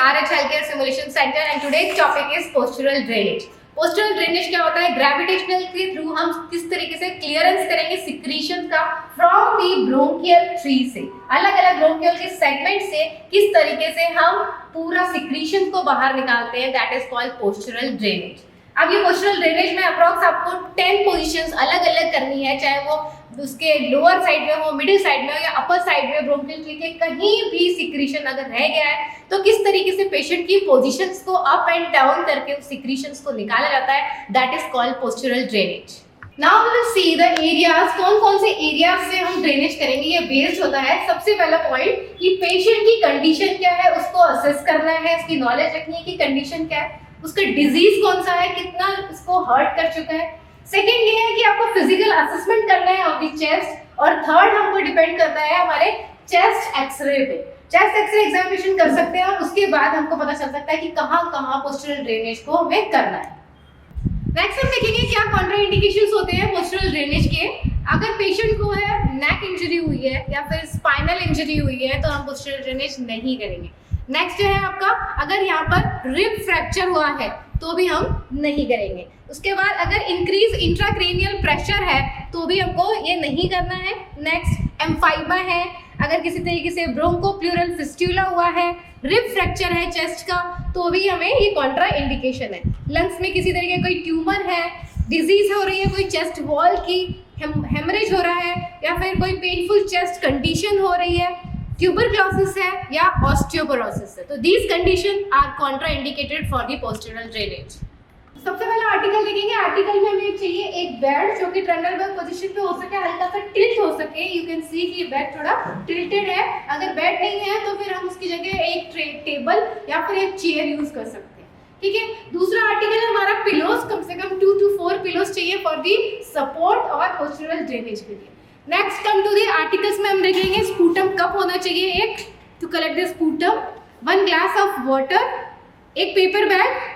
RH Healthcare Simulation Center and today's topic is postural drainage. Postural drainage क्या होता है? Gravitational के through हम किस तरीके से क्लियरेंस करेंगे सिक्रीशन का फ्रॉम दी ब्रोंकियल ट्री से, अलग अलग ब्रोंकियल के सेगमेंट से किस तरीके से हम पूरा सिक्रीशन को बाहर निकालते हैं, that is called postural drainage. अब ये पोस्टरल ड्रेनेज में अप्रॉक्स आपको 10 पोजीशंस अलग अलग करनी है, चाहे वो उसके लोअर साइड में हो, मिडिल साइड में हो या अपर साइड में, ब्रोंकियल ट्री के कहीं भी सिक्रीशन अगर रह गया है तो किस तरीके से पेशेंट की पोजीशंस को अप एंड डाउन करके उस सिक्रीशंस को निकाला जाता है, that is called postural drainage. Now we will see the areas, कौन कौन से एरियाज से हम ड्रेनेज करेंगे। ये बेस्ड होता है सबसे पहला पॉइंट कि पेशेंट की कंडीशन क्या है, उसको असेस करना है, उसकी नॉलेज रखनी है कि कंडीशन क्या है, उसका डिजीज कौन सा है, कितना उसको हर्ट कर चुका है। सेकेंड ये है कि आपको फिजिकल असेसमेंट करना है ऑफ द चेस्ट, और थर्ड हमको डिपेंड करता है हमारे चेस्ट एक्सरे पे। चेस्ट एक्सरे एग्जामिनेशन कर सकते हैं और उसके बाद हमको पता चल सकता है कि कहाँ कहाँ पोस्टरल ड्रेनेज को हमें करना है। नेक्स्ट हम देखेंगे क्या कॉन्ट्राइंडिकेशंस होते हैं पोस्टरल ड्रेनेज के। अगर पेशेंट को है नेक इंजरी हुई है या फिर स्पाइनल इंजरी हुई है तो हम पोस्टरल ड्रेनेज नहीं करेंगे। नेक्स्ट है आपका, अगर यहाँ पर रिब फ्रैक्चर हुआ है तो भी हम नहीं करेंगे। उसके बाद अगर इंक्रीज इंट्राक्रेनियल प्रेशर है तो भी हमको ये नहीं करना है। नेक्स्ट एम्फाइमा है, अगर किसी तरीके से ब्रोंकोप्लूरल फिस्टुला हुआ है, रिब फ्रैक्चर है चेस्ट का, तो भी हमें ये कॉन्ट्रा इंडिकेशन है। लंग्स में किसी तरीके का कोई ट्यूमर है, डिजीज हो रही है, कोई चेस्ट वॉल की हेमरेज हो रहा है या फिर कोई पेनफुल चेस्ट कंडीशन हो रही है, ट्यूबरक्लोसिस है या ऑस्टियोपोरोसिस है, तो these condition are contraindicated for the postural drainage. सबसे पहला आर्टिकल देखेंगे। आर्टिकल में हमें चाहिए एक बेड जो कि ट्रेंडल पोजीशन पे हो सके, हल्का सा टिल्ट हो सके। यू कैन सी कि बेड थोड़ा टिल्टेड है। अगर बेड नहीं है तो फिर हम उसकी जगह एक टेबल या फिर एक चेयर यूज कर सकते हैं, ठीक है। दूसरा आर्टिकल हमारा पिलोस, कम से कम 2 to 4 पिलोस चाहिए फॉर दी सपोर्ट और पोस्टरल ड्रेनेज के लिए। Next come to the articles में हम देखेंगे स्पूटम कप होना चाहिए एक, to collect the sputum, 1 glass of water, एक paper bag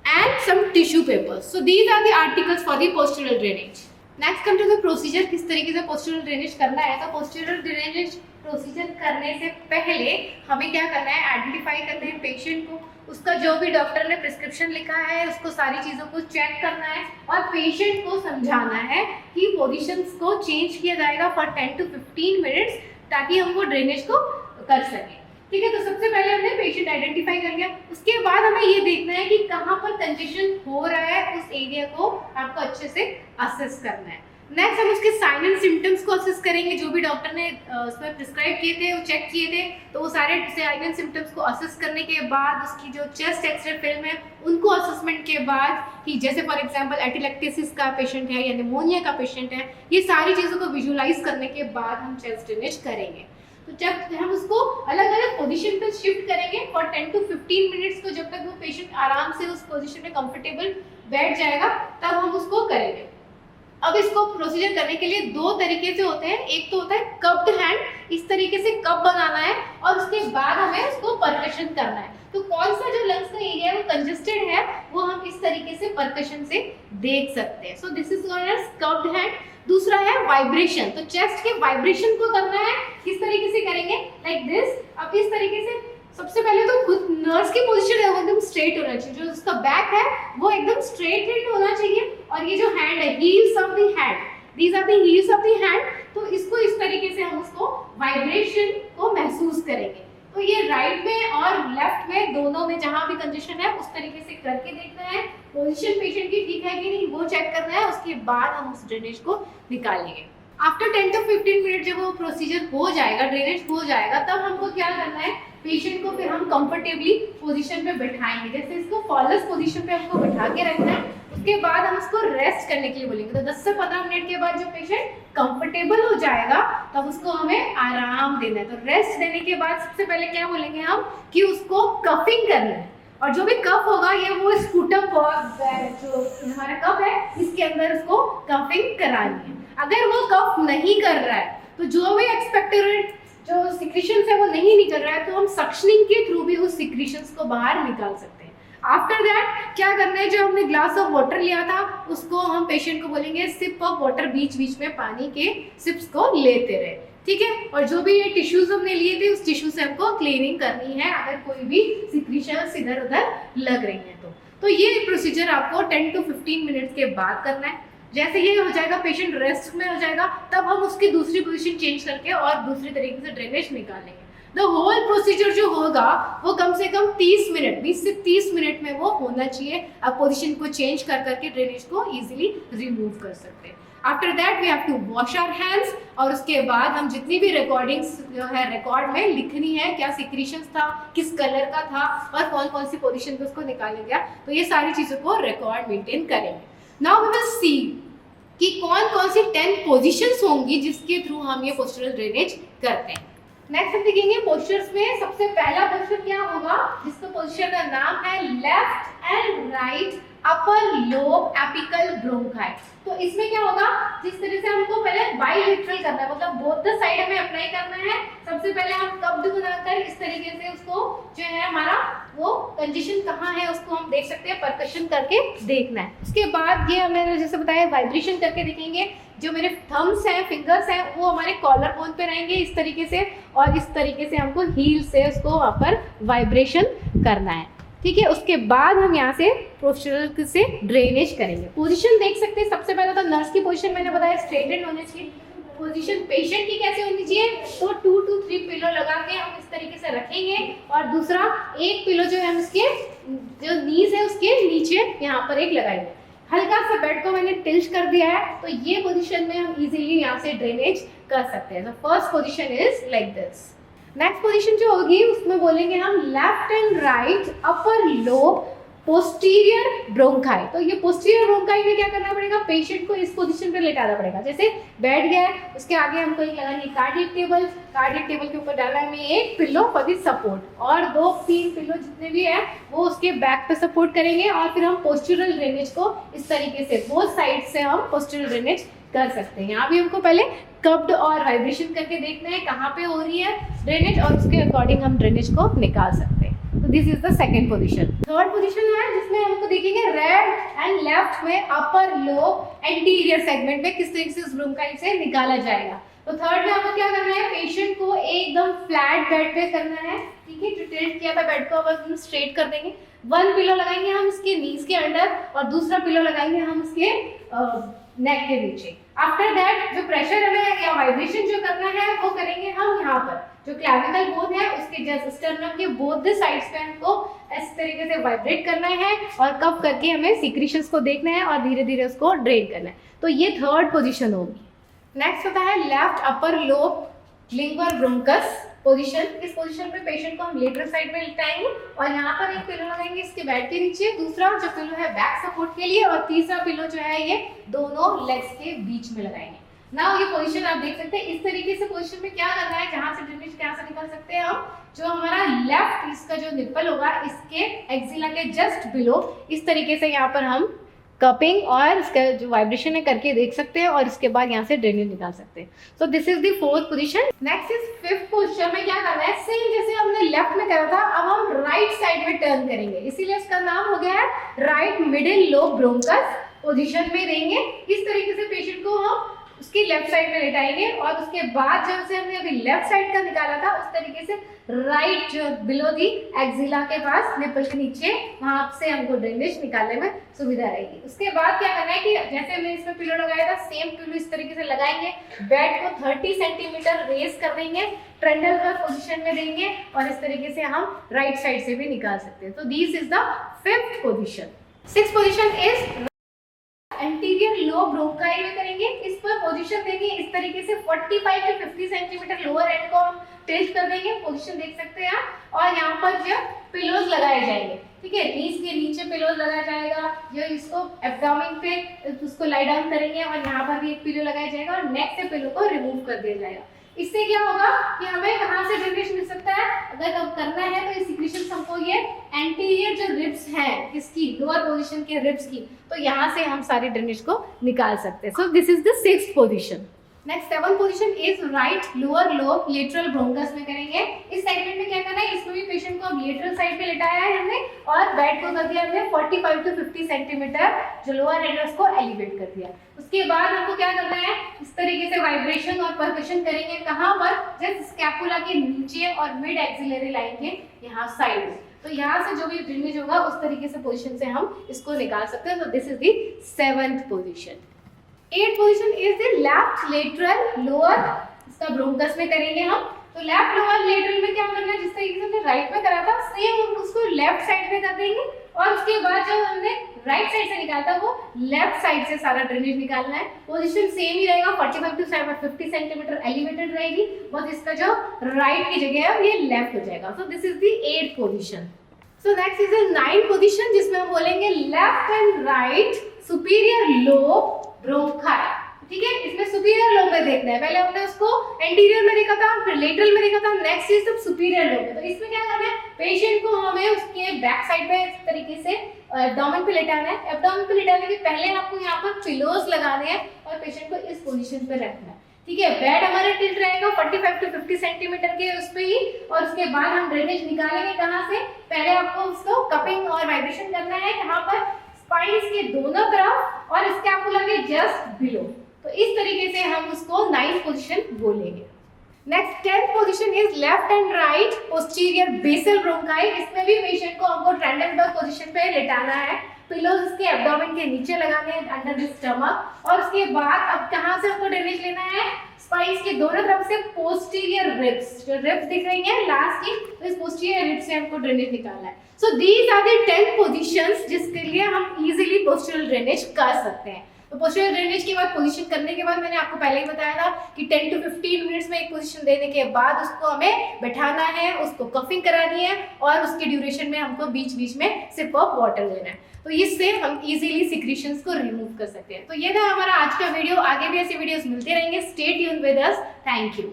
and some tissue papers. So these are the articles for the postural drainage. Next come to the procedure, किस तरीके से postural drainage करना है। तो postural drainage प्रोसीजर करने से पहले हमें क्या करना है, आइडेंटिफाई करना है पेशेंट को, उसका जो भी डॉक्टर ने प्रिस्क्रिप्शन लिखा है उसको सारी चीज़ों को चेक करना है और पेशेंट को समझाना है कि पोजीशंस को चेंज किया जाएगा फॉर 10 to 15 मिनट्स ताकि हम वो ड्रेनेज को कर सकें, ठीक है। तो सबसे पहले हमने पेशेंट आइडेंटिफाई कर लिया, उसके बाद हमें ये देखना है कि कहाँ पर कंजेशन हो रहा है, उस एरिया को आपको अच्छे से असेस करना है। नेक्स्ट हम उसके साइन एंड सिम्टम्स को असेस करेंगे, जो भी डॉक्टर ने उसमें प्रिस्क्राइब किए थे, वो चेक किए थे, तो वो सारे साइन एंड सिम्टम्स को असेस करने के बाद उसकी जो चेस्ट एक्सरे फिल्म है उनको असेसमेंट के बाद कि जैसे फॉर एग्जांपल एटिलेक्टेसिस का पेशेंट है या निमोनिया का पेशेंट है, ये सारी चीज़ों को विजुअलाइज करने के बाद हम चेस्ट ड्रेनेज करेंगे। तो जब हम उसको अलग अलग पोजीशन पे शिफ्ट करेंगे फॉर 10 to 15 मिनट्स को, जब तक वो पेशेंट आराम से उस पोजीशन में कंफर्टेबल बैठ जाएगा तब हम उसको करेंगे। अब इसको प्रोसीजर करने के लिए 2 तरीके से होते हैं। एक तो होता है कप्ड हैंड, इस तरीके से कप बनाना है और उसके बाद हमें उसको परकशन करना है। तो कौन सा जो लंग्स का एरिया है वो कंजेस्टेड है वो हम इस तरीके से परकशन से देख सकते हैं। So this is called as cupped hand. दूसरा है वाइब्रेशन, तो चेस्ट के वाइब्रेशन को करना है, किस तरीके से करेंगे, लाइक दिस। अब इस तरीके से सबसे पहले तो खुद नर्स की पोजीशन है वो एकदम स्ट्रेट होना चाहिए, जो उसका बैक है वो एकदम स्ट्रेट होना चाहिए, और ये जो हैंड है, heels of the hand, these are the heels of the hand, तो इसको इस तरीके से हम उसको वाइब्रेशन को महसूस करेंगे। तो ये राइट में और लेफ्ट में दोनों में जहां भी कंजेशन है उस तरीके से करके देखना है, पोजीशन पेशेंट की ठीक है कि नहीं वो चेक करना है, उसके बाद हम उस ड्रेनेज को निकालेंगे। आफ्टर 10 to 15 मिनट जब वो प्रोसीजर हो जाएगा, ड्रेनेज हो जाएगा, तब हमको क्या करना है, पेशेंट को फिर हम कंफर्टेबली पोजीशन पे बैठाएंगे। जैसे इसको फॉलस पोजीशन पे हमको बैठा के रखना है, उसके बाद हम उसको रेस्ट करने के लिए बोलेंगे। तो 10 से 15 मिनट के बाद जब पेशेंट कंफर्टेबल हो जाएगा तब उसको हमें आराम देना है। तो रेस्ट देने के बाद सबसे पहले क्या बोलेंगे हम कि उसको कफिंग करना है, और जो भी कफ होगा ये वो स्पूटम जो हमारा कफ है इसके अंदर उसको कफिंग करानी है। अगर वो कफ नहीं कर रहा है तो जो भी एक्सपेक्टोरेट जो सिक्रीशंस है वो नहीं निकल रहा है तो हम सक्शनिंग के थ्रू भी उस सिक्रीशंस को बाहर निकाल सकते हैं। आफ्टर दैट क्या करना है, जो हमने ग्लास ऑफ वाटर लिया था उसको हम पेशेंट को बोलेंगे सिप ऑफ वाटर, बीच बीच में पानी के सिप्स को लेते रहे, ठीक है। और जो भी ये टिश्यूज हमने लिए थे उस टिश्यू से हमको क्लीनिंग करनी है अगर कोई भी सिक्रीशंस इधर उधर लग रही हैं तो ये प्रोसीजर आपको 10 to 15 मिनट्स के बाद करना है। जैसे ये हो जाएगा, पेशेंट रेस्ट में हो जाएगा, तब हम उसकी दूसरी पोजीशन चेंज करके और दूसरी तरीके से ड्रेनेज निकालेंगे। द होल प्रोसीजर जो होगा वो कम से कम 30 मिनट, 20 से 30 मिनट में वो होना चाहिए। आप पोजीशन को चेंज कर करके ड्रेनेज को इजीली रिमूव कर सकते हैं। After that we have to wash our hands, और उसके बाद हम जितनी भी रिकॉर्डिंग्स जो है रिकॉर्ड में लिखनी है, क्या सिक्रीशंस था, किस कलर का था और कौन कौन सी पोजीशन पे उसको निकाला गया, तो ये सारी चीज़ों को रिकॉर्ड मेंटेन करेंगे। नाउ वी विल सी कि कौन कौन सी 10 पोजीशंस होंगी जिसके थ्रू हम ये पोस्चरल ड्रेनेज करते हैं। नेक्स्ट हम देखेंगे पोस्चर्स में सबसे पहला पोस्चर क्या होगा, जिसका पोस्चर का नाम है left and right upper lobe apical bronchi. तो इसमें क्या होगा, जिस तरह से हमको पहले बाइलेटरल करना है, मतलब बोथ द साइड हमें अप्लाई करना है। सबसे पहले हम कब्ड बनाकर इस तरीके से उसको जो है हमारा वो कंजेशन कहाँ है उसको हम देख सकते हैं, परकशन करके देखना है। उसके बाद ये हमें जैसे बताया वाइब्रेशन करके देखेंगे। जो मेरे थम्स हैं, फिंगर्स हैं, वो हमारे कॉलर बोन पे रहेंगे इस तरीके से, और इस तरीके से हमको हील से उसको वहाँ पर वाइब्रेशन करना है, ठीक है। उसके बाद हम यहाँ से पोस्चरल से ड्रेनेज करेंगे। पोजीशन देख सकते हैं, सबसे पहले तो नर्स की पोजीशन मैंने बताया स्ट्रेटेड होनी चाहिए। पोजीशन पेशेंट की कैसे होनी चाहिए, तो 2 to 3 पिलो लगा के हम इस तरीके से रखेंगे, और दूसरा एक पिलो जो है हम इसके जो नीज है उसके नीचे यहाँ पर एक लगाएंगे। हल्का सा बेड को मैंने टिल्ट कर दिया है, तो ये पोजीशन में हम इजीली यहाँ से ड्रेनेज कर सकते हैं। तो first position is like this. Next position जो होगी उसमें बोलेंगे हम left and right upper lobe posterior bronchi. तो ये पोस्टीरियर ब्रोंकाई में क्या करना पड़ेगा, पेशेंट को इस पोजीशन पे लेटाना पड़ेगा। जैसे बैठ गया है, उसके आगे हमको एक लगानी है कार्डियक टेबल, कार्डियक टेबल के ऊपर डालना है हमें एक पिलो फॉर द सपोर्ट, और 2-3 पिलो जितने भी है वो उसके बैक पे सपोर्ट करेंगे, और फिर हम पोस्चरल ड्रेनेज को इस तरीके से बोथ साइड से हम पोस्चरल ड्रेनेज कर सकते हैं। यहाँ भी हमको पहले कब्ड और वाइब्रेशन करके देखना है कहाँ पे हो रही है ड्रेनेज, और उसके अकॉर्डिंग हम ड्रेनेज को निकाल सकते हैं। तो this is the second position. Third position है जिसमें हमको देखेंगे राइट एंड लेफ्ट में अपर लोब एंटीरियर सेगमेंट में किस तरीके से उस ब्रोंकाई से निकाला जाएगा। तो थर्ड में हमको क्या करना है, पेशेंट को एकदम फ्लैट बेड पे करना है, ठीक है। जो टिल्ट किया था बेड को अब हम स्ट्रेट कर देंगे। 1 पिलो लगाएंगे हम इसके नीज के अंडर, और दूसरा पिलो लगाएंगे हम इसके नेक के नीचे। आफ्टर दैट जो प्रेशर हमें या वाइब्रेशन जो करना है वो करेंगे हम यहाँ पर, जो क्लैविकल बोन है उसके जस्ट स्टर्नम के बोथ द साइड्स पे हमको इस तरीके से वाइब्रेट करना है, और कब करके हमें सिक्रीशंस को देखना है और धीरे धीरे उसको ड्रेन करना है। तो ये थर्ड पोजीशन होगी। नेक्स्ट होता है left upper lobe lingual bronchus position. इस पोजीशन में पेशेंट को हम लेटरल साइड में लिटाएंगे, और यहाँ पर एक पिलो लगाएंगे इसके बेड के नीचे, दूसरा जो पिलो है बैक सपोर्ट के लिए, और तीसरा पिलो जो है ये दोनों लेग्स के बीच में लगाएंगे। नाउ ये पोजीशन आप देख सकते हैं। इस तरीके से पोजीशन में क्या करना है, जहाँ से ड्रेनेज कहाँ से निकाल सकते हैं हम, जो हमारा लेफ्ट इसका जो निप्पल होगा इसके एक्सिला के जस्ट बिलो इस तरीके से यहाँ पर हम कपिंग और इसका जो वाइब्रेशन है करके देख सकते हैं, और इसके बाद यहाँ से ड्रेनेज निकाल सकते हैं। So this is the fourth position. Next is fifth position में क्या करना है, सेम जैसे हमने लेफ्ट में करा था, अब हम राइट साइड में टर्न करेंगे, इसीलिए इसका नाम हो गया है right middle lobe bronchus position में देंगे। इस तरीके से पेशेंट को हम उसकी लेफ्ट साइड में लेटाएंगे, और उसके बाद जब से हमने अभी लेफ्ट साइड का निकाला था उस तरीके से राइट जो बिलो दी एक्सिला के पास निप्पल के नीचे, वहां से हमको ड्रेनेज निकालने में सुविधा रहेगी। उसके बाद क्या करना है कि जैसे हमने इसमें पिलो लगाया था सेम पिलो इस तरीके से लगाएंगे, बेड को 30 सेंटीमीटर रेज कर देंगे, ट्रेंडल का पोजीशन में देंगे, और इस तरीके से हम राइट साइड से भी निकाल सकते हैं। तो this is the fifth position. Sixth position is anterior low bronchi में करेंगे। इस पर पोजीशन देंगे इस तरीके से 45 से 50 सेंटीमीटर लोअर एंड को हम टिल्ट कर देंगे, पोजीशन देख सकते हैं आप, और यहाँ पर जो पिलोज लगाए जाएंगे, ठीक है। नीज के नीचे पिलोज लगाया जाएगा, जो इसको एब्डोमेन पे उसको लाई डाउन करेंगे, और यहाँ पर भी एक पिलो लगाया जाएगा, और नेक से पिलो को रिमूव कर दिया जाएगा। इससे क्या होगा कि हमें कहाँ से ड्रेनेज मिल सकता है, अगर अब करना है तो ये सिक्रीशन हमको ये एंटीरियर जो रिब्स हैं किसकी, लोअर पोजीशन के रिब्स की, तो यहाँ से हम सारे ड्रेनेज को निकाल सकते हैं। So this is the sixth position. Next seven position is right lower lobe lateral bronchus में करेंगे। इस सेगमेंट में क्या करना है, इसमें भी पेशेंट को अब लेटरल साइड पे लिटाया है हमने और बेड को कर दिया हमने 45 to 50 सेंटीमीटर, जो लोअर हेड है उसको एलिवेट कर दिया। उसके बाद हमको क्या करना है, इस तरीके से वाइब्रेशन और परकशन करेंगे कहाँ पर, जस्ट स्कैपुला के नीचे और मिड एक्सिलरी लाइन के यहाँ साइड में। तो यहाँ से जो भी ड्रेनेज होगा उस तरीके से पोजीशन से हम इसको निकाल सकते हैं। तो this is the 7th position. 8th position is the left lateral lower, इसका ब्रोंकस में करेंगे हम। तो लेफ्ट लोअर लेटरल में क्या करना है, जिस तरीके से हमने राइट में करा था सेम हम उसको लेफ्ट साइड में कर देंगे और उसके बाद जब हमने राइट साइड से निकाला था वो लेफ्ट साइड से सारा ड्रेनेज निकालना है। पोजीशन सेम ही रहेगा, 45 to 50 सेंटीमीटर एलिवेटेड रहेगी, बस इसका जो राइट की जगह है ये लेफ्ट हो जाएगा। सो this is the 8th position. So next is the 9th position, जिसमें हम बोलेंगे left and right superior lobe bronchi. ठीक है, इसमें सुपीरियर लोब में देखना है। पहले हमने उसको एंटीरियर में देखा था, फिर लेटरल में देखा था, नेक्स्ट इज सब सुपीरियर लोब में। तो इसमें क्या करना है, पेशेंट को हमें उसके बैक साइड पे इस तरीके से एब्डोमेन पे लेटाना है। एब्डोमेन पे लेटाने के पहले आपको यहाँ पर पिलोस लगाने हैं और पेशेंट को इस पोजीशन पे रखना है। ठीक है, बेड हमारा टिल्ट रहेगा 45 to 50 सेंटीमीटर के उस पे ही, और उसके बाद हम ड्रेनेज निकालेंगे कहाँ से, पहले आपको उसको कपिंग और वाइब्रेशन करना है यहाँ पर स्पाइन्स के दोनों तरफ और स्कैपुला के जस्ट बिलो। तो इस तरीके से हम उसको 9th पोजीशन बोलेंगे। Next 10th position is left and right posterior basal bronchi. इसमें भी पेशेंट को हमको ट्रायंगल पोजीशन पे लेटाना है, पिलोज इसके एब्डोमेन के नीचे लगाने हैं अंडर द स्टमक, और उसके बाद अब कहाँ से हमको ड्रेनेज लेना है, स्पाइन्स के दोनों तरफ से पोस्टीरियर रिब्स, जो रिब्स दिख रही हैं लास्ट की, तो इस पोस्टीरियर रिब्स से हमको ड्रेनेज निकालना है। So these are the 10 positions जिसके लिए हम इजीली पोस्टीरियर ड्रेनेज कर सकते हैं। तो पोस्टीरियर ड्रेनेज के बाद पोजीशन करने के बाद मैंने आपको पहले ही बताया था कि 10 to 15 मिनट्स में एक पोजीशन देने के बाद उसको हमें बैठाना है, उसको कफिंग करानी है और उसके ड्यूरेशन में हमको बीच बीच में सिप ऑफ वाटर लेना है। तो इससे हम इजीली सिक्रीशंस को रिमूव कर सकते हैं। तो ये था हमारा आज का वीडियो। आगे भी ऐसे वीडियोस मिलते रहेंगे। Stay tuned with us. Thank you.